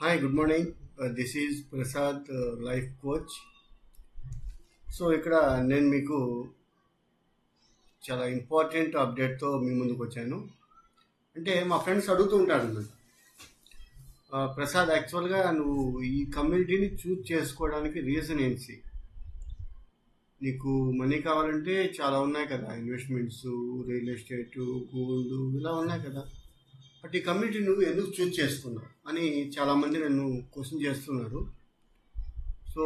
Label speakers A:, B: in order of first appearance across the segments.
A: Hi, good morning. This is Prasad, life coach. So ఇక్కడ నేను మీకు చాలా ఇంపార్టెంట్ అప్డేట్తో మీ ముందుకు వచ్చాను. అంటే మా ఫ్రెండ్స్ అడుగుతూ ఉంటారు అన్నమాట. ప్రసాద్, యాక్చువల్గా నువ్వు ఈ కమ్యూనిటీని చూజ్ చేసుకోవడానికి రీజన్ ఏంటి? నీకు మనీ కావాలంటే చాలా ఉన్నాయి కదా, ఇన్వెస్ట్మెంట్స్, రియల్ ఎస్టేట్, గోల్డ్, ఇలా ఉన్నాయి కదా. బట్ ఈ కమ్యూనిటీ నువ్వు ఎందుకు చూజ్ చేసుకున్నావు అని చాలామంది నన్ను క్వశ్చన్ చేస్తున్నారు. సో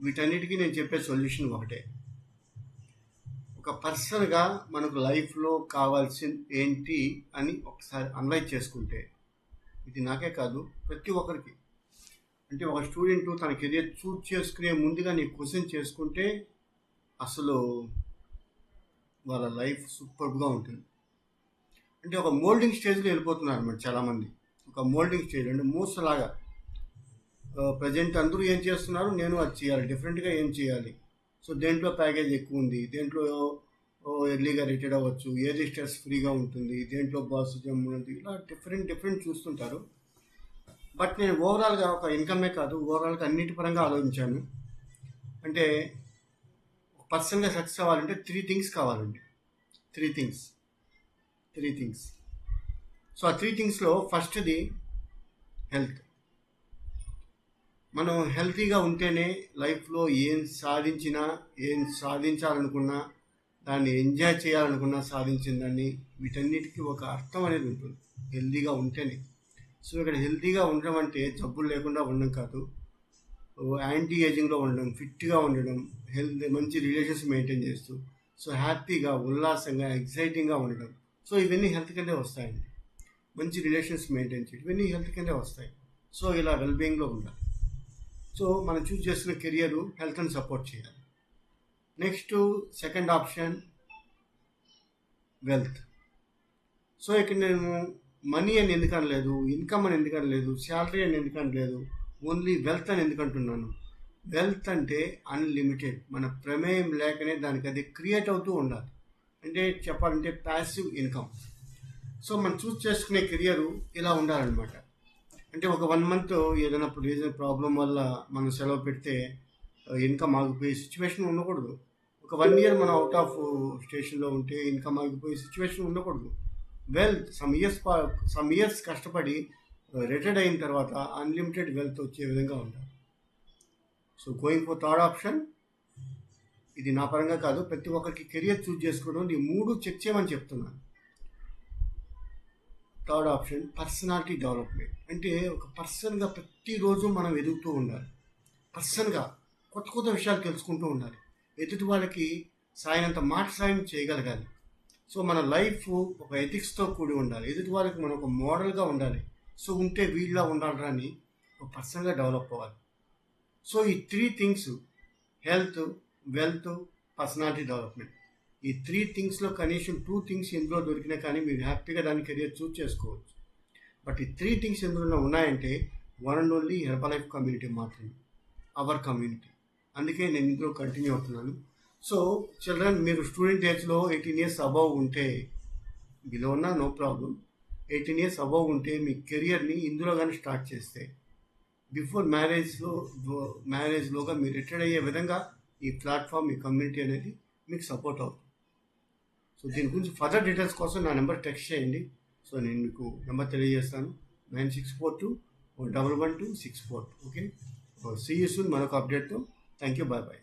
A: వీటన్నిటికీ నేను చెప్పే సొల్యూషన్ ఒకటే. ఒక పర్సన్గా మనకు లైఫ్లో కావాల్సింది ఏంటి అని ఒకసారి అనలైజ్ చేసుకుంటే, ఇది నాకే కాదు ప్రతి ఒక్కరికి, అంటే ఒక స్టూడెంట్ తన కెరియర్ చూజ్ చేసుకునే ముందుగా నీ క్వశ్చన్ చేసుకుంటే అసలు వాళ్ళ లైఫ్ సూపర్గా ఉంటుంది. అంటే ఒక మోల్డింగ్ స్టేజ్లో వెళ్ళిపోతున్నారు అన్నమాట చాలామంది. ఒక మోల్డింగ్ స్టేజ్ అంటే మూస లాగా. ప్రజెంట్ అందరూ ఏం చేస్తున్నారు, నేను అది చేయాలి, డిఫరెంట్గా ఏం చేయాలి. సో దేంట్లో ప్యాకేజ్ ఎక్కువ ఉంది, దేంట్లో ఎర్లీగా రిటైర్డ్ అవ్వచ్చు, ఏది స్ట్రెస్ ఫ్రీగా ఉంటుంది, దేంట్లో బాస్ జమ్ముంది, ఇలా డిఫరెంట్ చూస్తుంటారు. బట్ నేను ఓవరాల్గా ఒక ఇన్కమే కాదు, ఓవరాల్గా అన్నిటి పరంగా ఆలోచించాను. అంటే పర్సన్గా సక్సెస్ అవ్వాలంటే త్రీ థింగ్స్ కావాలండి. Three things. సో ఆ త్రీ థింగ్స్లో ఫస్ట్ది హెల్త్. మనం హెల్తీగా ఉంటేనే లైఫ్లో ఏం సాధించాలనుకున్నా, దాన్ని ఎంజాయ్ చేయాలనుకున్నా సాధించిన దాన్ని, వీటన్నిటికీ ఒక అర్థం అనేది ఉంటుంది హెల్తీగా ఉంటేనే. సో ఇక్కడ హెల్తీగా ఉండడం అంటే జబ్బులు లేకుండా ఉండడం కాదు, యాంటీ ఏజింగ్లో ఉండడం, ఫిట్గా ఉండడం, మంచి రిలేషన్స్ మెయింటైన్ చేస్తూ, సో హ్యాపీగా, ఉల్లాసంగా, ఎగ్జైటింగ్గా ఉండడం. సో ఇవన్నీ హెల్త్ కిందే వస్తాయండి. మంచి రిలేషన్స్ మెయింటైన్ చేయడం, ఇవన్నీ హెల్త్ కిందే వస్తాయి. సో ఇలా వెల్బీయింగ్లో ఉండాలి. సో మనం చూస్ చేసిన కెరియర్ హెల్త్ని సపోర్ట్ చేయాలి. Next second option wealth. So ఇక్కడ నేను మనీ అని ఎందుకు అనలేదు, ఇన్కమ్ అని ఎందుకు అనలేదు, శాలరీ అని ఎందుకు అనలేదు, ఓన్లీ వెల్త్ అని ఎందుకు అంటున్నాను. వెల్త్ అంటే అన్లిమిటెడ్, మన ప్రమేయం లేకనే దానికి అది క్రియేట్ అవుతూ ఉండాలి. అంటే చెప్పాలంటే ప్యాసివ్ ఇన్కమ్. సో మనం చూస్ చేసుకునే కెరియర్ ఇలా ఉండాలన్నమాట. అంటే ఒక 1 month ఏదైనా ప్రాబ్లం వల్ల మనం సెలవు పెడితే ఇన్కమ్ ఆగిపోయే సిచ్యువేషన్ ఉండకూడదు. ఒక 1 year మనం అవుట్ ఆఫ్ స్టేషన్లో ఉంటే ఇన్కమ్ ఆగిపోయే సిచ్యువేషన్ ఉండకూడదు. సమ్ ఇయర్స్ కష్టపడి రిటైర్డ్ అయిన తర్వాత అన్లిమిటెడ్ వెల్త్ వచ్చే విధంగా ఉండాలి. So going for third option, ఇది నా పరంగా కాదు, ప్రతి ఒక్కరికి కెరియర్ చూజ్ చేసుకోవడం ఈ 3 చెక్ చేయమని చెప్తున్నాను. Third option personality development. అంటే ఒక పర్సన్గా ప్రతిరోజు మనం ఎదుగుతూ ఉండాలి. పర్సన్గా కొత్త విషయాలు తెలుసుకుంటూ ఉండాలి. ఎదుటి వాళ్ళకి సాయం చేయగలగాలి. సో మన లైఫ్ ఒక ఎథిక్స్తో కూడి ఉండాలి. ఎదుటి వాళ్ళకి మనం ఒక మోడల్గా ఉండాలి. సో ఉంటే వీళ్ళ ఉండాలరా అని ఒక పర్సన్గా డెవలప్ అవ్వాలి. సో ఈ 3 things, health, wealth, personality development, ఈ 3 థింగ్స్లో కనీసం 2 థింగ్స్ ఎందులో దొరికినా కానీ మీరు హ్యాపీగా దాని కెరియర్ చూజ్ చేసుకోవచ్చు. బట్ ఈ 3 థింగ్స్ ఎందులో ఉన్నాయంటే one and only Herbalife community మాత్రమే, అవర్ కమ్యూనిటీ. అందుకే నేను ఇందులో కంటిన్యూ అవుతున్నాను. సో చిల్డ్రన్, మీరు స్టూడెంట్ ఏజ్లో 18 years అబవ్ ఉంటే, బిలో ఉన్నా నో ప్రాబ్లం, 18 years అబవ్ ఉంటే మీ కెరియర్ని ఇందులో కానీ స్టార్ట్ చేస్తే బిఫోర్ మ్యారేజ్లోగా మీరు రిటైర్డ్ అయ్యే విధంగా ఈ ప్లాట్ఫామ్, ఈ కమ్యూనిటీ అనేది మీకు సపోర్ట్ అవుతుంది. సో దీని గురించి ఫర్దర్ డీటెయిల్స్ కోసం నా నెంబర్ టెక్స్ట్ చేయండి. సో నేను మీకు నెంబర్ తెలియజేస్తాను, 9642111264. ఓకే, సీ యూ సూన్ మరొక అప్డేట్తో. Thank you, bye.